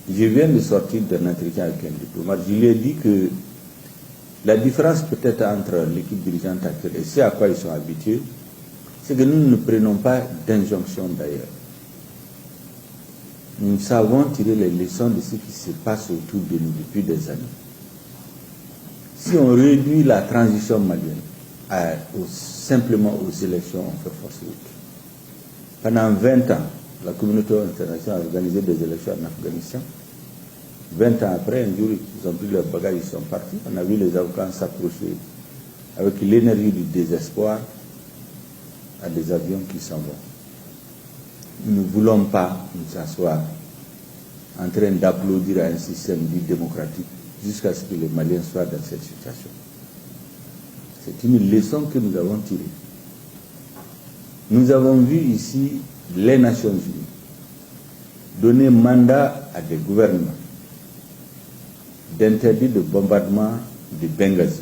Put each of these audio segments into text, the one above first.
Je viens de sortir d'un entretien avec un diplomate. Je lui ai dit que la différence peut-être entre l'équipe dirigeante actuelle et ce à quoi ils sont habitués, c'est que nous ne prenons pas d'injonction d'ailleurs. Nous savons tirer les leçons de ce qui se passe autour de nous depuis des années. Si on réduit la transition malienne simplement aux élections, on fait force route. Pendant 20 ans, la communauté internationale a organisé des élections en Afghanistan. 20 ans après, un jour, ils ont pris leurs bagages, ils sont partis. On a vu les Afghans s'approcher avec l'énergie du désespoir à des avions qui s'en vont. Nous ne voulons pas nous asseoir en train d'applaudir à un système dit démocratique jusqu'à ce que les Maliens soient dans cette situation. C'est une leçon que nous avons tirée. Nous avons vu ici les Nations Unies donner mandat à des gouvernements d'interdire le bombardement de Benghazi.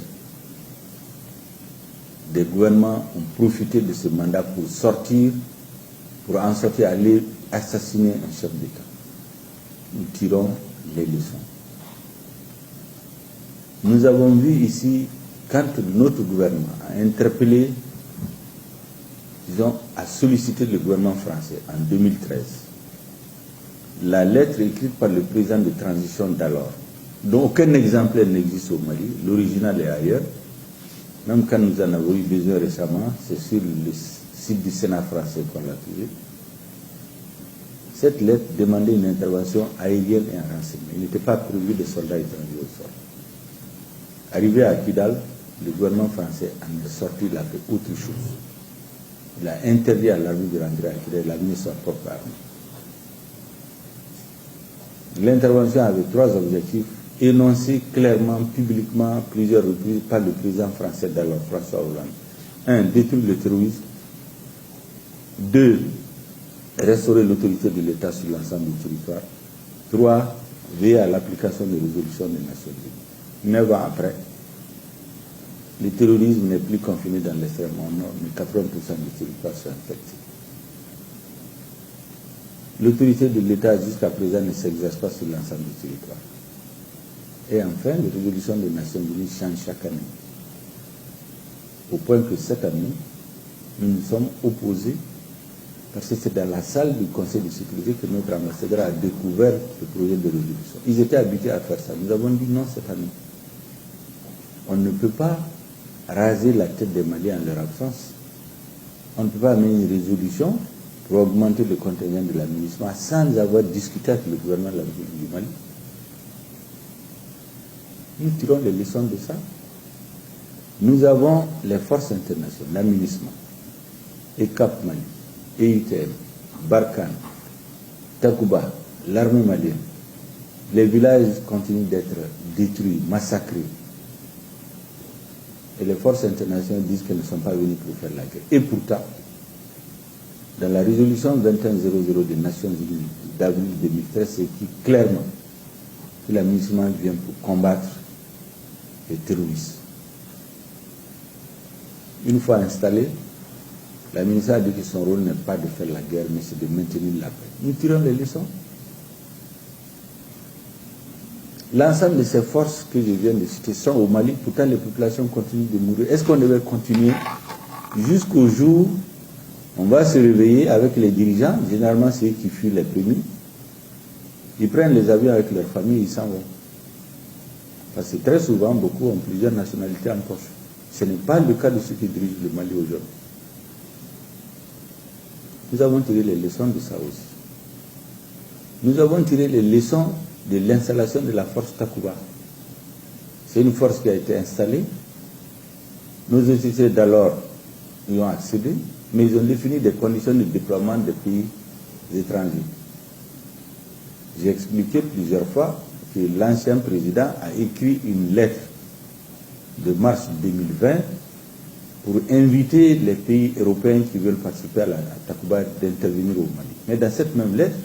Des gouvernements ont profité de ce mandat pour en sortir, aller assassiner un chef d'État. Nous tirons les leçons. Nous avons vu ici, quand notre gouvernement a interpellé, disons, a sollicité le gouvernement français en 2013, la lettre écrite par le président de transition d'alors, dont aucun exemplaire n'existe au Mali, l'original est ailleurs, même quand nous en avons eu besoin récemment, c'est sur le site du Sénat français qu'on l'a trouvé. Cette lettre demandait une intervention aérienne et un renseignement. Il n'était pas prévu de soldats étrangers au sol. Arrivé à Kidal, le gouvernement français en est sorti, il a fait autre chose. Il a interdit à l'armée de rentrer à Kidal, il a mis sa propre armée. L'intervention avait 3 objectifs énoncés clairement, publiquement, plusieurs reprises par le président français d'alors, François Hollande. 1. Détruire le terrorisme. 2. Restaurer l'autorité de l'État sur l'ensemble du territoire. 3. Veiller à l'application des résolutions des Nations Unies. 9 ans après, le terrorisme n'est plus confiné dans l'extrême nord, mais 80% du territoire sont infectés. L'autorité de l'État jusqu'à présent ne s'exerce pas sur l'ensemble du territoire. Et enfin, les résolutions des Nations Unies changent chaque année. Au point que cette année, nous nous sommes opposés, parce que c'est dans la salle du Conseil de sécurité que notre ambassadeur a découvert le projet de résolution. Ils étaient habitués à faire ça. Nous avons dit non cette année. On ne peut pas raser la tête des Maliens en leur absence. On ne peut pas amener une résolution pour augmenter le contingent de la MINUSMA sans avoir discuté avec le gouvernement de la République du Mali. Nous tirons les leçons de ça. Nous avons les forces internationales, la MINUSMA, ECAP Mali, EITM, Barkhane, Takuba, l'armée malienne. Les villages continuent d'être détruits, massacrés. Et les forces internationales disent qu'elles ne sont pas venues pour faire la guerre. Et pourtant, dans la résolution 2100 des Nations Unies d'avril 2013, c'est écrit clairement que la MINUSMA vient pour combattre les terroristes. Une fois installée, la MINUSMA a dit que son rôle n'est pas de faire la guerre, mais c'est de maintenir la paix. Nous tirons les leçons. L'ensemble de ces forces que je viens de citer sont au Mali, pourtant les populations continuent de mourir. Est-ce qu'on devait continuer jusqu'au jour où on va se réveiller avec les dirigeants, généralement c'est eux qui fuient les premiers, ils prennent les avions avec leur famille, ils s'en vont. Parce que très souvent, beaucoup ont plusieurs nationalités en poche. Ce n'est pas le cas de ceux qui dirigent le Mali aujourd'hui. Nous avons tiré les leçons de ça aussi. Nous avons tiré les leçons de l'installation de la force Takuba. C'est une force qui a été installée. Nos autorités d'alors y ont accédé, mais ils ont défini des conditions de déploiement des pays étrangers. J'ai expliqué plusieurs fois que l'ancien président a écrit une lettre de mars 2020 pour inviter les pays européens qui veulent participer à Takuba d'intervenir au Mali. Mais dans cette même lettre,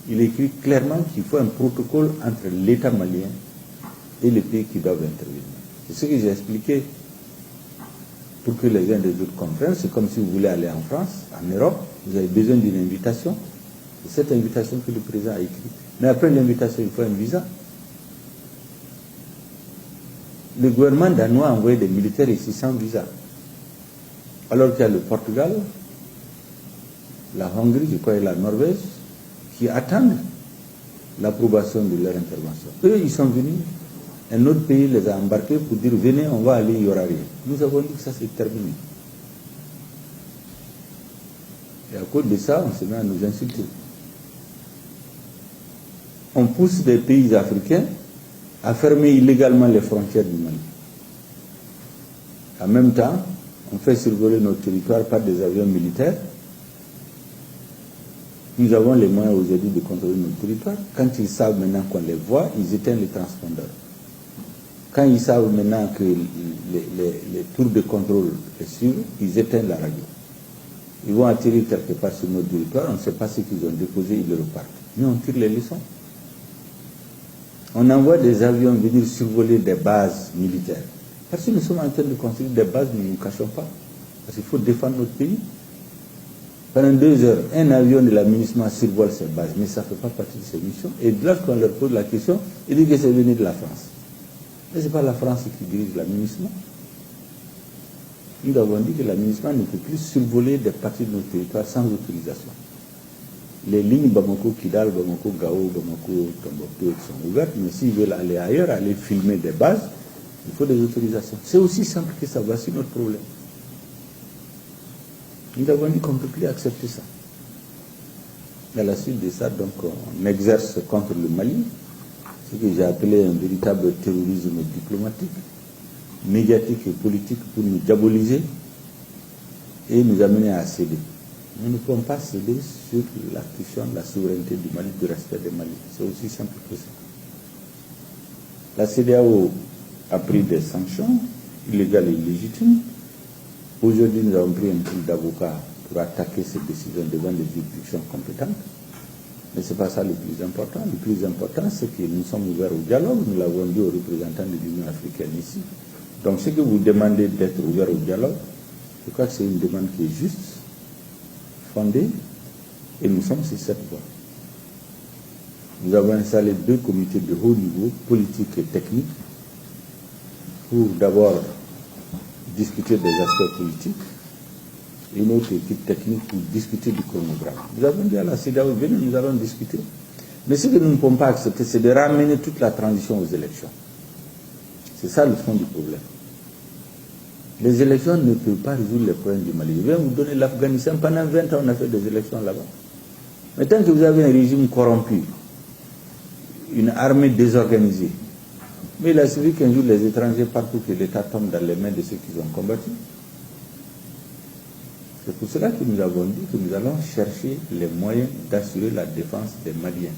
il écrit clairement qu'il faut un protocole entre l'État malien et les pays qui doivent intervenir. C'est ce que j'ai expliqué pour que les uns des autres comprennent. C'est comme si vous voulez aller en France, en Europe, vous avez besoin d'une invitation. C'est cette invitation que le président a écrite. Mais après l'invitation, il faut un visa. Le gouvernement danois a envoyé des militaires ici sans visa. Alors qu'il y a le Portugal, la Hongrie, je crois, et la Norvège, qui attendent l'approbation de leur intervention. Eux, ils sont venus, un autre pays les a embarqués pour dire venez, on va aller, il n'y aura rien. Nous avons dit que ça c'est terminé. Et à cause de ça, on se met à nous insulter. On pousse des pays africains à fermer illégalement les frontières du Mali. En même temps, on fait survoler notre territoire par des avions militaires. Nous avons les moyens aujourd'hui de contrôler notre territoire. Quand ils savent maintenant qu'on les voit, ils éteignent les transpondeurs. Quand ils savent maintenant que les tours de contrôle les suivent, ils éteignent la radio. Ils vont atterrir quelque part sur notre territoire, on ne sait pas ce qu'ils ont déposé, ils le repartent. Mais on tire les leçons. On envoie des avions venir survoler des bases militaires. Parce que nous sommes en train de construire des bases, nous ne nous cachons pas. Parce qu'il faut défendre notre pays. Pendant 2 heures, un avion de la MINUSMA survole ces bases, mais ça ne fait pas partie de ces missions. Et lorsqu'on leur pose la question, ils disent que c'est venu de la France. Mais ce n'est pas la France qui dirige la MINUSMA. Nous avons dit que la MINUSMA ne peut plus survoler des parties de notre territoire sans autorisation. Les lignes Bamako-Kidal, Bamako-Gao, Bamako-Tombouctou sont ouvertes, mais s'ils veulent aller ailleurs, aller filmer des bases, il faut des autorisations. C'est aussi simple que ça. Voici notre problème. Nous avons dit qu'on ne peut plus accepter ça. À la suite de ça, donc, on exerce contre le Mali ce que j'ai appelé un véritable terrorisme diplomatique, médiatique et politique pour nous diaboliser et nous amener à céder. Nous ne pouvons pas céder sur la question de la souveraineté du Mali, du respect des Mali. C'est aussi simple que ça. La CEDEAO a pris des sanctions illégales et illégitimes. Aujourd'hui, nous avons pris un pool d'avocats pour attaquer ces décisions devant les juridictions compétentes. Mais ce n'est pas ça le plus important. Le plus important, c'est que nous sommes ouverts au dialogue. Nous l'avons dit aux représentants de l'Union africaine ici. Donc, ce que vous demandez d'être ouvert au dialogue, je crois que c'est une demande qui est juste, fondée, et nous sommes sur cette voie. Nous avons installé 2 comités de haut niveau, politique et technique, pour d'abord discuter des aspects politiques, et une autre équipe technique pour discuter du chronogramme. Nous avons dit à la CEDEAO, venez, nous allons discuter. Mais ce que nous ne pouvons pas accepter, c'est de ramener toute la transition aux élections. C'est ça le fond du problème. Les élections ne peuvent pas résoudre les problèmes du Mali. Je vais vous donner l'Afghanistan. Pendant 20 ans, on a fait des élections là-bas. Mais tant que vous avez un régime corrompu, une armée désorganisée, mais il a suffi qu'un jour les étrangers partout que l'État tombe dans les mains de ceux qui ont combattu. C'est pour cela que nous avons dit que nous allons chercher les moyens d'assurer la défense des Maliens.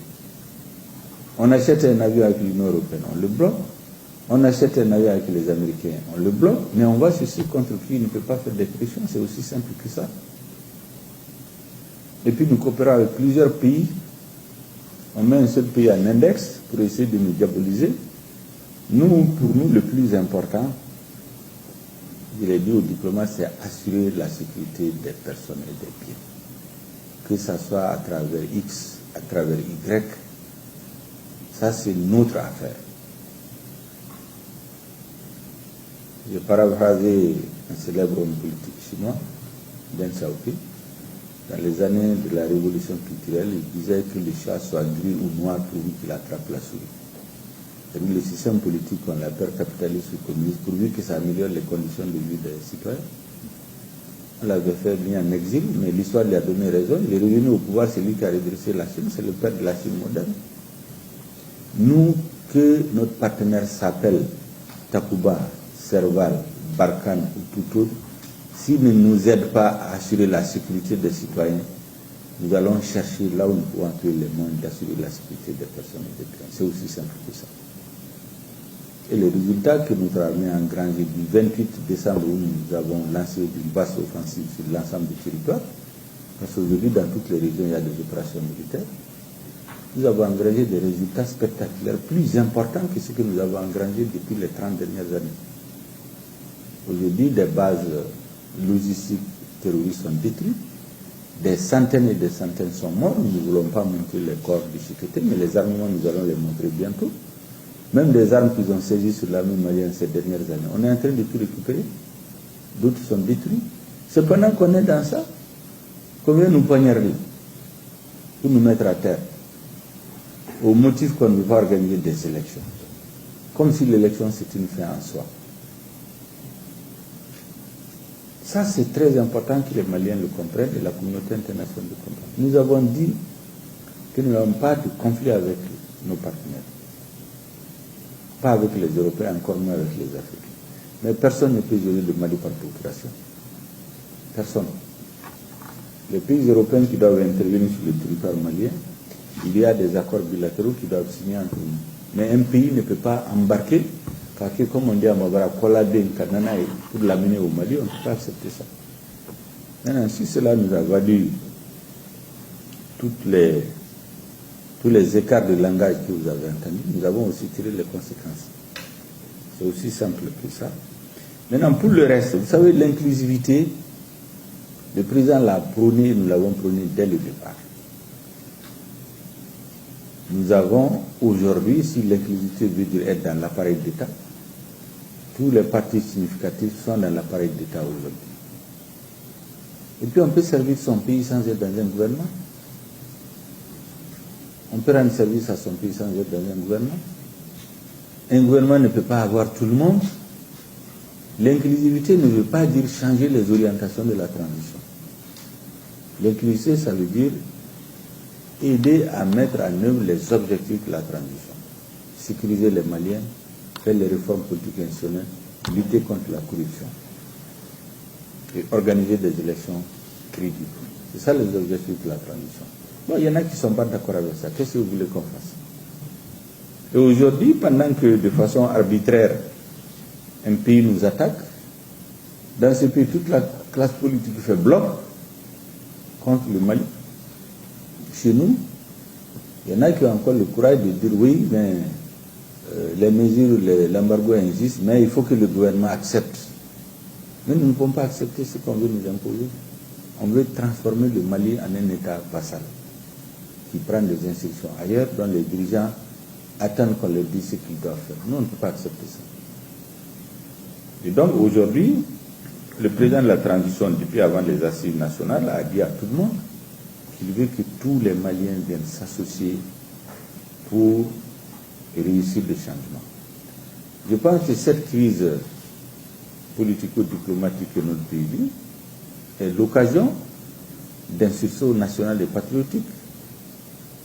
On achète un avion avec l'Union européenne, on le bloque. On achète un avion avec les Américains, on le bloque, mais on va sur ce contre qui ne peut pas faire des pressions, c'est aussi simple que ça. Et puis nous coopérons avec plusieurs pays. On met un seul pays en index pour essayer de nous diaboliser. Nous, pour nous, le plus important, je l'ai dit aux diplomates, c'est assurer la sécurité des personnes et des biens. Que ça soit à travers X, à travers Y, ça c'est notre affaire. J'ai paraphrasé un célèbre homme politique chinois, Deng Xiaoping. Dans les années de la révolution culturelle, il disait que le chat soit gris ou noir pourvu qu'il attrape la souris. C'est-à-dire le système politique qu'on l'appelle capitaliste ou communiste, pourvu que ça améliore les conditions de vie des citoyens. On l'avait fait venir en exil, mais l'histoire lui a donné raison. Il est revenu au pouvoir, c'est lui qui a redressé la Chine, c'est le père de la Chine moderne. Nous, que notre partenaire s'appelle Takuba, Serval, Barkhane ou tout autre, s'il ne nous aide pas à assurer la sécurité des citoyens, nous allons chercher là où nous pouvons trouver les moyens d'assurer la sécurité des personnes et des biens. C'est aussi simple que ça. Et les résultats que notre armée a engrangés du 28 décembre où nous avons lancé une vaste offensive sur l'ensemble du territoire, parce qu'aujourd'hui dans toutes les régions il y a des opérations militaires, nous avons engrangé des résultats spectaculaires plus importants que ce que nous avons engrangé depuis les 30 dernières années. Aujourd'hui, des bases logistiques terroristes sont détruites, Des centaines et des centaines sont morts. Nous ne voulons pas montrer les corps déchiquetés, mais les armements, nous allons les montrer bientôt. Même des armes qu'ils ont saisies sur l'armée malienne ces dernières années. On est en train de tout récupérer. D'autres sont détruits. Cependant qu'on est dans ça, combien nous poignarder pour nous mettre à terre au motif qu'on ne veut pas organiser des élections. Comme si l'élection c'était une fin en soi. Ça, c'est très important que les Maliens le comprennent et la communauté internationale le comprenne. Nous avons dit que nous n'avons pas de conflit avec nos partenaires. Pas avec les Européens, encore moins avec les Africains. Mais personne ne peut gérer le Mali par procuration. Personne. Les pays européens qui doivent intervenir sur le territoire malien, il y a des accords bilatéraux qui doivent signer entre nous. Mais un pays ne peut pas embarquer, car que, comme on dit à Mabara, pour l'amener au Mali, on ne peut pas accepter ça. Maintenant, si cela nous a valu tous les écarts de langage que vous avez entendus, nous avons aussi tiré les conséquences. C'est aussi simple que ça. Maintenant, pour le reste, vous savez, l'inclusivité, le président l'a prôné, nous l'avons prôné dès le départ. Nous avons aujourd'hui, si l'inclusivité veut dire être dans l'appareil d'État, tous les partis significatifs sont dans l'appareil d'État aujourd'hui. Et puis on peut servir son pays sans être dans un gouvernement. On peut rendre service à son pays sans être dans un gouvernement. Un gouvernement ne peut pas avoir tout le monde. L'inclusivité ne veut pas dire changer les orientations de la transition. L'inclusivité, ça veut dire aider à mettre en œuvre les objectifs de la transition. Sécuriser les Maliens, faire les réformes politiques et institutionnelles, lutter contre la corruption et organiser des élections crédibles. C'est ça les objectifs de la transition. Bon, il y en a qui ne sont pas d'accord avec ça. Qu'est-ce que vous voulez qu'on fasse? Et aujourd'hui, pendant que de façon arbitraire, un pays nous attaque, dans ce pays, toute la classe politique fait bloc contre le Mali. Chez nous, il y en a qui ont encore le courage de dire oui, mais les mesures, l'embargo est injuste, mais il faut que le gouvernement accepte. Mais nous ne pouvons pas accepter ce qu'on veut nous imposer. On veut transformer le Mali en un État vassal qui prend des instructions ailleurs, dont les dirigeants attendent qu'on leur dise ce qu'ils doivent faire. Nous, on ne peut pas accepter ça. Et donc aujourd'hui, le président de la transition, depuis avant les assises nationales, a dit à tout le monde qu'il veut que tous les Maliens viennent s'associer pour réussir le changement. Je pense que cette crise politico-diplomatique que notre pays vit est l'occasion d'un sursaut national et patriotique.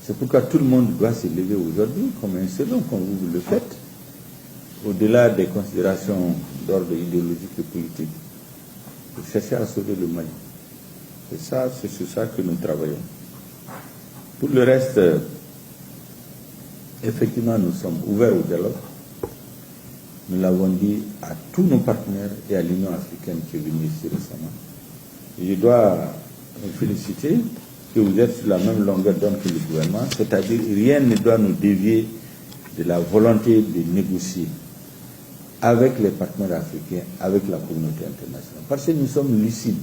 C'est pourquoi tout le monde doit se lever aujourd'hui comme un seul homme, comme vous le faites, au-delà des considérations d'ordre idéologique et politique, pour chercher à sauver le Mali. C'est sur ça que nous travaillons. Pour le reste, effectivement, nous sommes ouverts au dialogue. Nous l'avons dit à tous nos partenaires et à l'Union africaine qui est venue ici récemment. Et je dois vous féliciter que vous êtes sur la même longueur d'onde que le gouvernement, c'est-à-dire rien ne doit nous dévier de la volonté de négocier avec les partenaires africains, avec la communauté internationale. Parce que nous sommes lucides.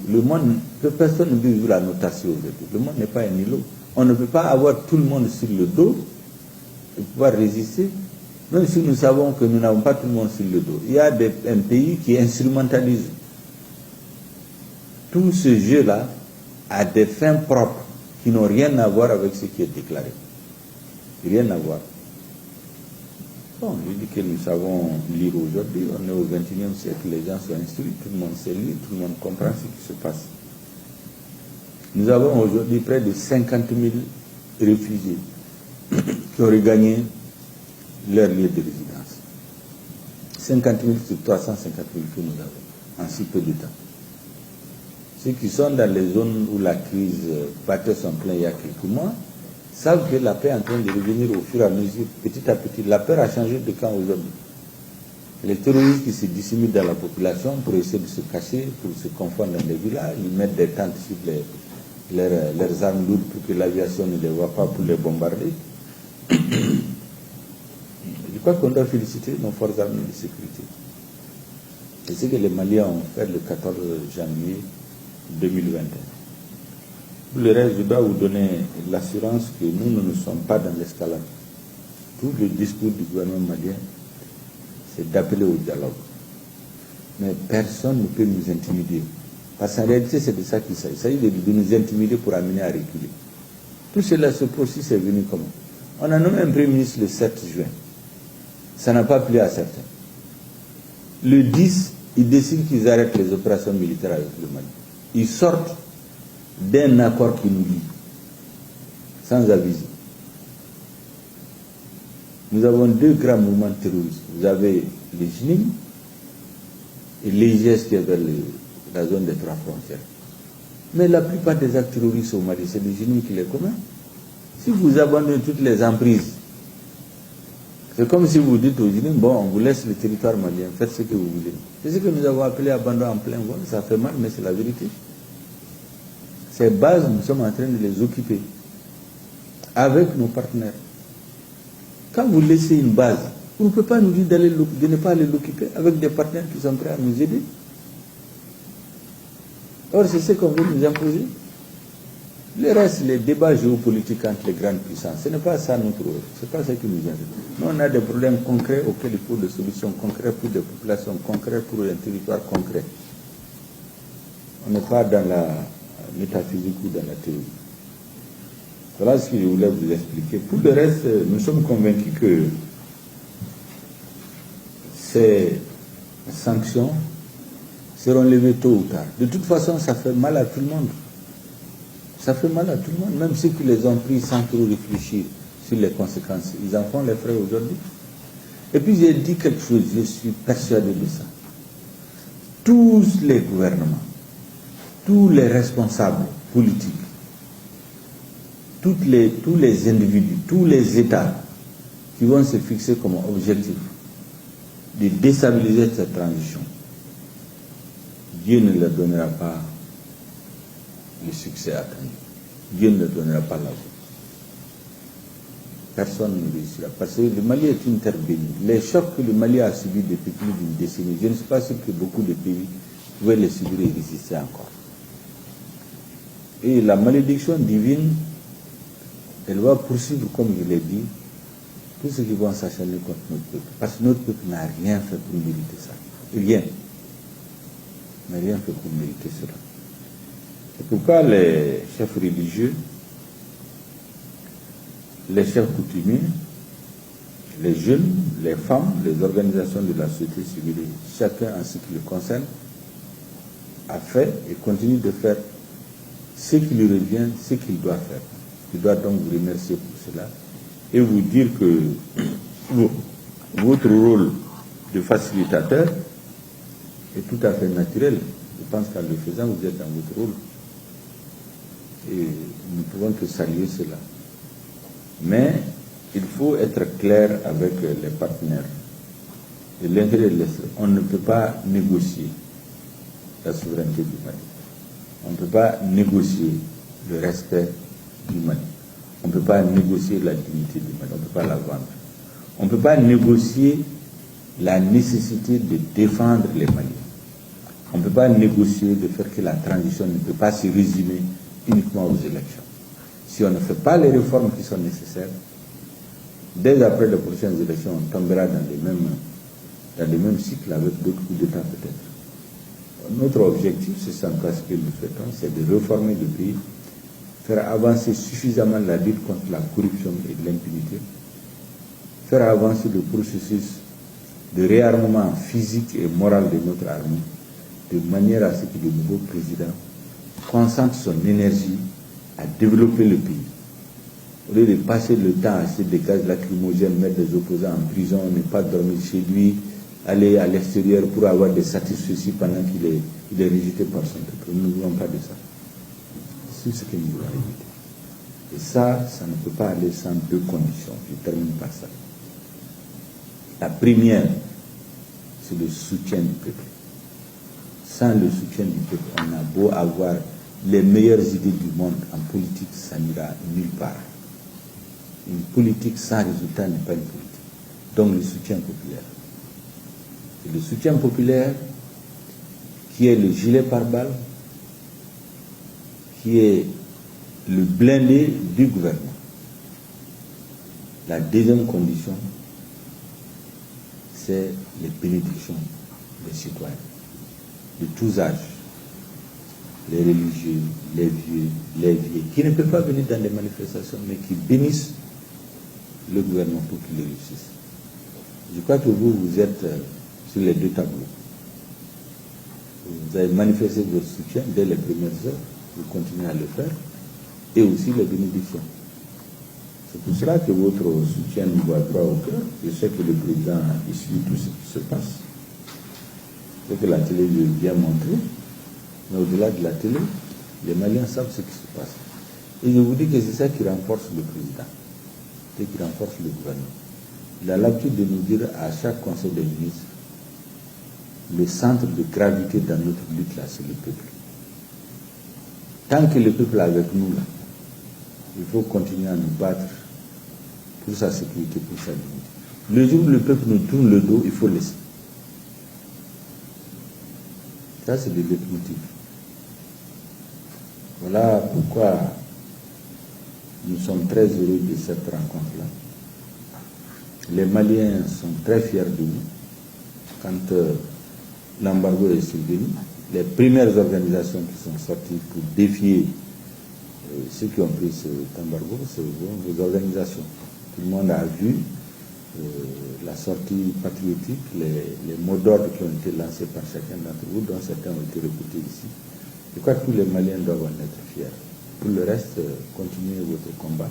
Le monde, personne ne veut vivre la notation aujourd'hui. Le monde n'est pas un îlot. On ne peut pas avoir tout le monde sur le dos et pouvoir résister. Même si nous savons que nous n'avons pas tout le monde sur le dos. Il y a un pays qui instrumentalise tout ce jeu-là à des fins propres qui n'ont rien à voir avec ce qui est déclaré. Rien à voir. Bon, je dis que nous savons lire aujourd'hui, on est au XXIe siècle, les gens sont instruits, tout le monde sait lire, tout le monde comprend ce qui se passe. Nous avons aujourd'hui près de 50 000 réfugiés qui ont regagné leur lieu de résidence. 50 000 sur 350 000 que nous avons, en si peu de temps. Ceux qui sont dans les zones où la crise battait son plein il y a quelques mois, savent que la paix est en train de revenir au fur et à mesure, petit à petit. La peur a changé de camp aujourd'hui. Les terroristes qui se dissimulent dans la population pour essayer de se cacher, pour se confondre dans les villages, ils mettent des tentes sur leurs armes lourdes pour que l'aviation ne les voit pas pour les bombarder. Je crois qu'on doit féliciter nos forces armées de sécurité. Et ce que les Maliens ont fait le 14 janvier 2021. Pour le reste, je dois vous donner l'assurance que nous ne sommes pas dans l'escalade. Tout le discours du gouvernement malien, c'est d'appeler au dialogue. Mais personne ne peut nous intimider. Parce qu'en réalité, c'est de ça qu'il s'agit. Il s'agit de nous intimider pour amener à reculer. Tout cela se poursuit, c'est venu comment? On a nommé un Premier ministre le 7 juin. Ça n'a pas plu à certains. Le 10, ils décident qu'ils arrêtent les opérations militaires avec le Mali. Ils sortent d'un accord qui nous lie, sans aviser. Nous avons deux grands mouvements terroristes. Vous avez les JNIM et l'IGS qui est vers la zone des trois frontières. Mais la plupart des actes terroristes au Mali, c'est les JNIM qui les commettent. Si vous abandonnez toutes les emprises, c'est comme si vous dites aux JNIM, bon, on vous laisse le territoire malien, faites ce que vous voulez. C'est ce que nous avons appelé abandon en plein vol. Ça fait mal, mais c'est la vérité. Ces bases, nous sommes en train de les occuper avec nos partenaires. Quand vous laissez une base, vous ne pouvez pas nous dire de ne pas aller l'occuper avec des partenaires qui sont prêts à nous aider. Or, c'est ce qu'on veut nous imposer. Le reste, les débats géopolitiques entre les grandes puissances, ce n'est pas ça notre rôle. Ce n'est pas ça qui nous intéresse. Nous, on a des problèmes concrets auxquels il faut des solutions concrètes pour des populations concrètes, pour un territoire concret. On n'est pas dans la métaphysique ou dans la théorie. Voilà ce que je voulais vous expliquer. Pour le reste, nous sommes convaincus que ces sanctions seront levées tôt ou tard. De toute façon, ça fait mal à tout le monde. Ça fait mal à tout le monde, même ceux qui les ont pris sans trop réfléchir sur les conséquences. Ils en font les frais aujourd'hui. Et puis j'ai dit quelque chose, je suis persuadé de ça. Tous les gouvernements, tous les responsables politiques, tous les individus, tous les États qui vont se fixer comme objectif de déstabiliser cette transition, Dieu ne leur donnera pas le succès attendu. Dieu ne leur donnera pas la voie. Personne ne réussira. Parce que le Mali est une terre bénie. Les chocs que le Mali a subis depuis plus d'une décennie, je ne suis pas sûr que beaucoup de pays pouvaient les subir et résister encore. Et la malédiction divine, elle va poursuivre, comme je l'ai dit, tous ceux qui vont s'acharner contre notre peuple. Parce que notre peuple n'a rien fait pour mériter ça. Rien. N'a rien fait pour mériter cela. C'est pourquoi les chefs religieux, les chefs coutumiers, les jeunes, les femmes, les organisations de la société civile, chacun en ce qui le concerne, a fait et continue de faire ce qui lui revient, ce qu'il doit faire. Je dois donc vous remercier pour cela et vous dire que votre rôle de facilitateur est tout à fait naturel. Je pense qu'en le faisant, vous êtes dans votre rôle. Et nous ne pouvons que saluer cela. Mais il faut être clair avec les partenaires de l'intérieur et de l'extérieur. On ne peut pas négocier la souveraineté du Mali. On ne peut pas négocier le respect du Mali. On ne peut pas négocier la dignité du Mali. On ne peut pas la vendre. On ne peut pas négocier la nécessité de défendre les Maliens. On ne peut pas négocier de faire que la transition ne peut pas se résumer uniquement aux élections. Si on ne fait pas les réformes qui sont nécessaires, dès après les prochaines élections, on tombera dans les mêmes cycles avec d'autres coups d'État peut-être. Notre objectif, c'est ça ce que nous souhaitons, c'est de réformer le pays, faire avancer suffisamment la lutte contre la corruption et l'impunité, faire avancer le processus de réarmement physique et moral de notre armée, de manière à ce que le nouveau président concentre son énergie à développer le pays. Au lieu de passer le temps à acheter des gaz lacrymogènes, mettre des opposants en prison, ne pas dormir chez lui, aller à l'extérieur pour avoir des satisfactions pendant qu'il est rejeté par son peuple. Nous ne voulons pas de ça. C'est ce que nous voulons éviter. Et ça ne peut pas aller sans deux conditions. Je termine par ça. La première, c'est le soutien du peuple. Sans le soutien du peuple, on a beau avoir les meilleures idées du monde en politique, ça n'ira nulle part. Une politique sans résultat n'est pas une politique. Donc le soutien populaire. Et le soutien populaire, qui est le gilet pare-balles, qui est le blindé du gouvernement. La deuxième condition, c'est les bénédictions des citoyens, de tous âges, les religieux, les vieux, les vieilles, qui ne peuvent pas venir dans des manifestations, mais qui bénissent le gouvernement pour qu'il réussisse. Je crois que vous êtes sur les deux tableaux. Vous avez manifesté votre soutien dès les premières heures, vous continuez à le faire, et aussi les bénédictions. C'est pour cela que votre soutien nous va droit au cœur. Je sais que le président suit tout ce qui se passe. C'est que la télé veut bien montrer, mais au-delà de la télé, les Maliens savent ce qui se passe. Et je vous dis que c'est ça qui renforce le président, et qui renforce le gouvernement. Il a l'habitude de nous dire à chaque conseil des ministres, le centre de gravité dans notre lutte là, c'est le peuple. Tant que le peuple est avec nous là, il faut continuer à nous battre pour sa sécurité, pour sa dignité. Le jour où le peuple nous tourne le dos, il faut laisser. Ça, c'est le leitmotiv. Voilà pourquoi nous sommes très heureux de cette rencontre-là. Les Maliens sont très fiers de nous. Quand l'embargo est survenu, les premières organisations qui sont sorties pour défier ceux qui ont pris cet embargo, c'est vos organisations. Tout le monde a vu la sortie patriotique, les mots d'ordre qui ont été lancés par chacun d'entre vous, dont certains ont été répétés ici. Je crois que tous les Maliens doivent en être fiers. Pour le reste, continuez votre combat.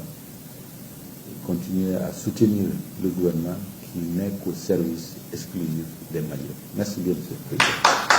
Continuez à soutenir le gouvernement qui n'est qu'au service exclusif des Maliens. Merci bien, M. le Président.